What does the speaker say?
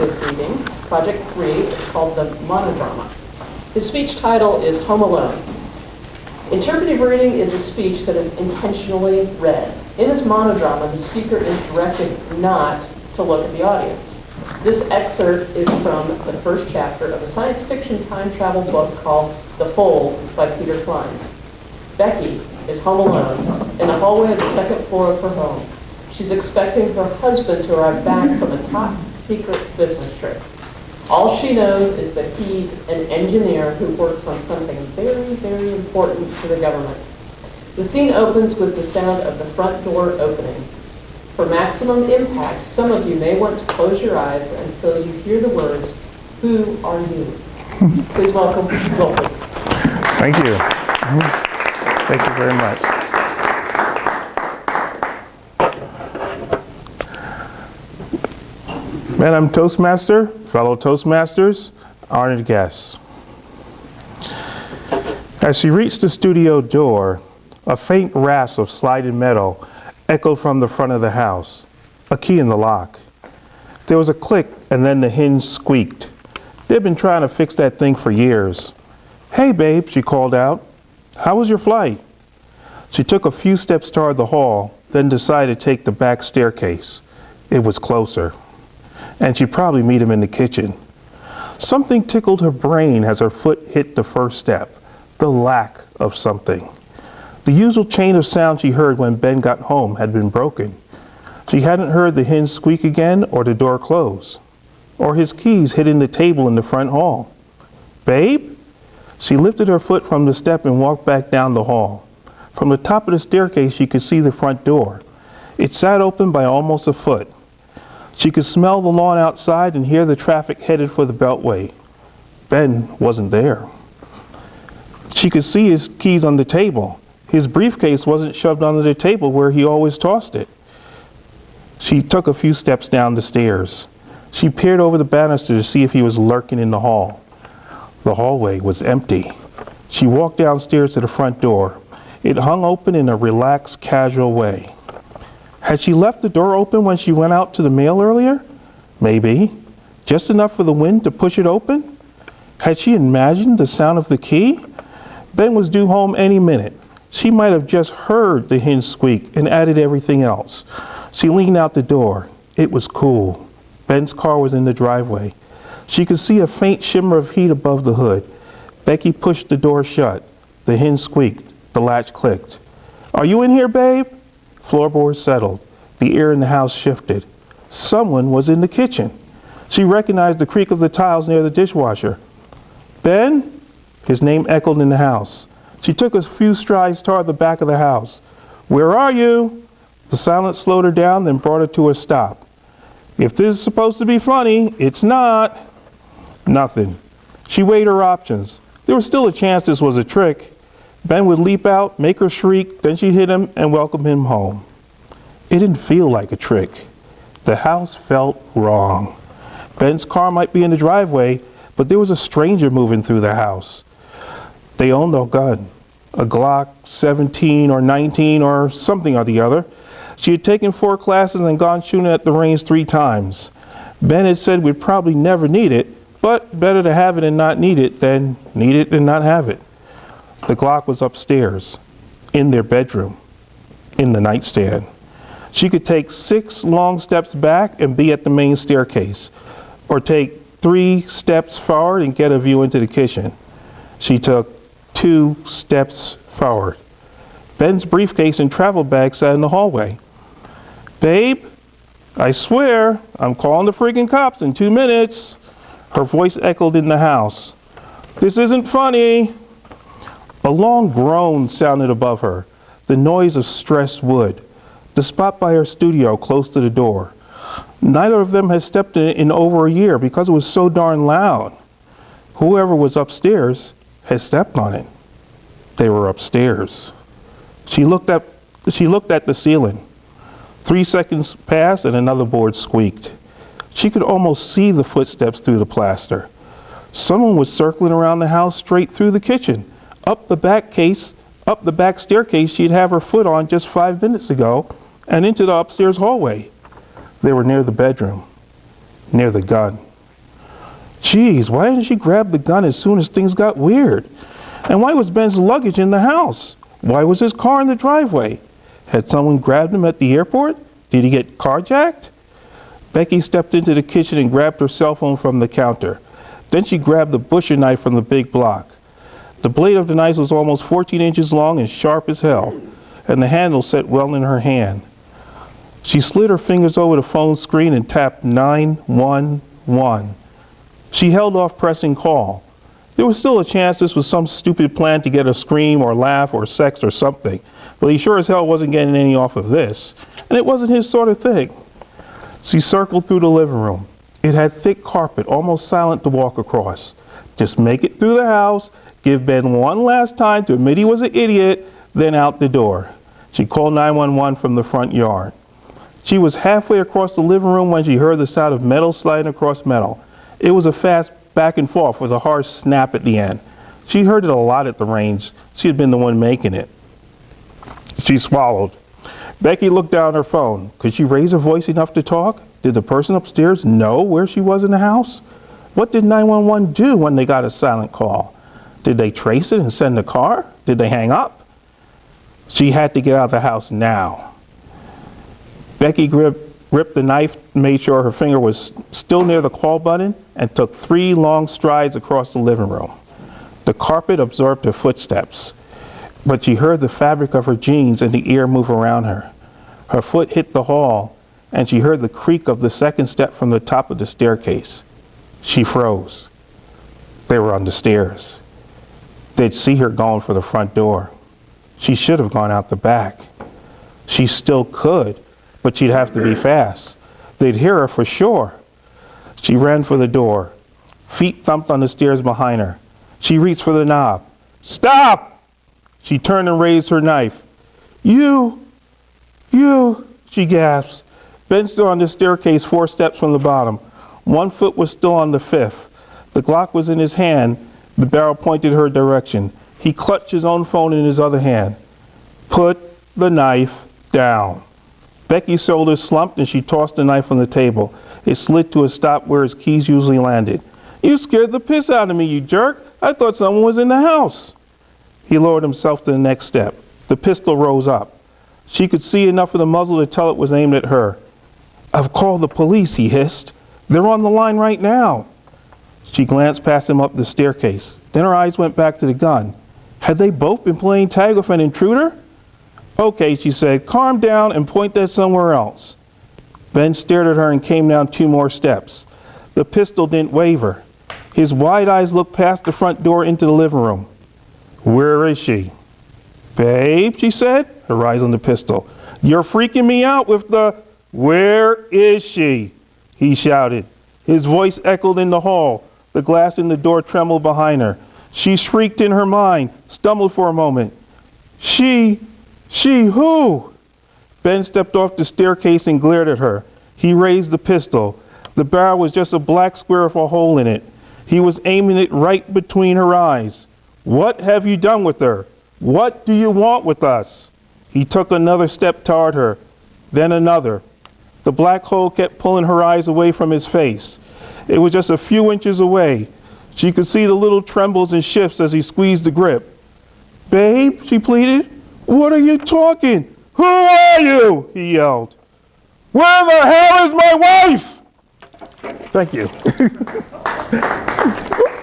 interpretive reading, Project 3, it's called the monodrama. His speech title is Home Alone. Interpretive reading is a speech that is intentionally read. In this monodrama, the speaker is directed not to look at the audience. This excerpt is from the first chapter of a science fiction time travel book called The Fold by Peter Clines. Becky is home alone in the hallway of the second floor of her home. She's expecting her husband to arrive back from a top secret business trip. All she knows is that he's an engineer who works on something very, very important to the government. The scene opens with the sound of the front door opening. For maximum impact, some of you may want to close your eyes until you hear the words, "Who are you?" Please welcome Wilfred. Thank you. Thank you very much. Madam Toastmaster, fellow Toastmasters, honored guests. As she reached the studio door, a faint rasp of sliding metal echoed from the front of the house, a key in the lock. There was a click and then the hinge squeaked. They'd been trying to fix that thing for years. "Hey babe," she called out. "How was your flight?" She took a few steps toward the hall, then decided to take the back staircase. It was closer. And she'd probably meet him in the kitchen. Something tickled her brain as her foot hit the first step, the lack of something. The usual chain of sound she heard when Ben got home had been broken. She hadn't heard the hinge squeak again or the door close, or his keys hitting the table in the front hall. "Babe?" She lifted her foot from the step and walked back down the hall. From the top of the staircase, she could see the front door. It sat open by almost a foot. She could smell the lawn outside and hear the traffic headed for the Beltway. Ben wasn't there. She could see his keys on the table. His briefcase wasn't shoved under the table where he always tossed it. She took a few steps down the stairs. She peered over the banister to see if he was lurking in the hall. The hallway was empty. She walked downstairs to the front door. It hung open in a relaxed, casual way. Had she left the door open when she went out to the mail earlier? Maybe. Just enough for the wind to push it open? Had she imagined the sound of the key? Ben was due home any minute. She might have just heard the hinge squeak and added everything else. She leaned out the door. It was cool. Ben's car was in the driveway. She could see a faint shimmer of heat above the hood. Becky pushed the door shut. The hinge squeaked. The latch clicked. "Are you in here, babe?" Floorboards settled. The air in the house shifted. Someone was in the kitchen. She recognized the creak of the tiles near the dishwasher. "Ben?" His name echoed in the house. She took a few strides toward the back of the house. "Where are you?" The silence slowed her down, then brought her to a stop. "If this is supposed to be funny, it's not." Nothing. She weighed her options. There was still a chance this was a trick. Ben would leap out, make her shriek, then she'd hit him and welcome him home. It didn't feel like a trick. The house felt wrong. Ben's car might be in the driveway, but there was a stranger moving through the house. They owned a gun, a Glock 17 or 19 or something or the other. She had taken 4 classes and gone shooting at the range 3 times. Ben had said we'd probably never need it, but better to have it and not need it than need it and not have it. The Glock was upstairs, in their bedroom, in the nightstand. She could take 6 long steps back and be at the main staircase, or take 3 steps forward and get a view into the kitchen. She took 2 steps forward. Ben's briefcase and travel bag sat in the hallway. "Babe, I swear, I'm calling the freaking cops in 2 minutes." Her voice echoed in the house. "This isn't funny." A long groan sounded above her, the noise of stressed wood, the spot by her studio close to the door. Neither of them had stepped in it in over a year because it was so darn loud. Whoever was upstairs had stepped on it. They were upstairs. She looked at the ceiling. 3 seconds passed and another board squeaked. She could almost see the footsteps through the plaster. Someone was circling around the house straight through the kitchen, up the back staircase she'd have her foot on just 5 minutes ago, and into the upstairs hallway. They were near the bedroom, near the gun. Geez, why didn't she grab the gun as soon as things got weird? And why was Ben's luggage in the house? Why was his car in the driveway? Had someone grabbed him at the airport? Did he get carjacked? Becky stepped into the kitchen and grabbed her cell phone from the counter. Then she grabbed the butcher knife from the big block. The blade of the knife was almost 14 inches long and sharp as hell, and the handle set well in her hand. She slid her fingers over the phone screen and tapped 911. She held off pressing call. There was still a chance this was some stupid plan to get a scream or laugh or sex or something, but he sure as hell wasn't getting any off of this, and it wasn't his sort of thing. She circled through the living room. It had thick carpet, almost silent to walk across. Just make it through the house, give Ben one last time to admit he was an idiot, then out the door. She called 911 from the front yard. She was halfway across the living room when she heard the sound of metal sliding across metal. It was a fast back and forth with a harsh snap at the end. She heard it a lot at the range. She had been the one making it. She swallowed. Becky looked down at her phone. Could she raise her voice enough to talk? Did the person upstairs know where she was in the house? What did 911 do when they got a silent call? Did they trace it and send a car? Did they hang up? She had to get out of the house now. Becky ripped the knife, made sure her finger was still near the call button, and took 3 long strides across the living room. The carpet absorbed her footsteps, but she heard the fabric of her jeans and the air move around her. Her foot hit the hall, and she heard the creak of the second step from the top of the staircase. She froze. They were on the stairs. They'd see her going for the front door. She should have gone out the back. She still could, but she'd have to be fast. They'd hear her for sure. She ran for the door. Feet thumped on the stairs behind her. She reached for the knob. Stop! She turned and raised her knife. You, she gasped. Ben stood on the staircase 4 steps from the bottom. One foot was still on the 5th. The Glock was in his hand. The barrel pointed her direction. He clutched his own phone in his other hand. Put the knife down. Becky's shoulders slumped and she tossed the knife on the table. It slid to a stop where his keys usually landed. You scared the piss out of me, you jerk. I thought someone was in the house. He lowered himself to the next step. The pistol rose up. She could see enough of the muzzle to tell it was aimed at her. I've called the police, he hissed. They're on the line right now. She glanced past him up the staircase. Then her eyes went back to the gun. Had they both been playing tag with an intruder? Okay, she said, calm down and point that somewhere else. Ben stared at her and came down 2 more steps. The pistol didn't waver. His wide eyes looked past the front door into the living room. Where is she? Babe, she said, her eyes on the pistol. You're freaking me out with the, where is she? He shouted. His voice echoed in the hall. The glass in the door trembled behind her. She shrieked in her mind, stumbled for a moment. She who? Ben stepped off the staircase and glared at her. He raised the pistol. The barrel was just a black square with a hole in it. He was aiming it right between her eyes. What have you done with her? What do you want with us? He took another step toward her, then another. The black hole kept pulling her eyes away from his face. It was just a few inches away. She could see the little trembles and shifts as he squeezed the grip. Babe, she pleaded, what are you talking? Who are you? He yelled. Where the hell is my wife? Thank you.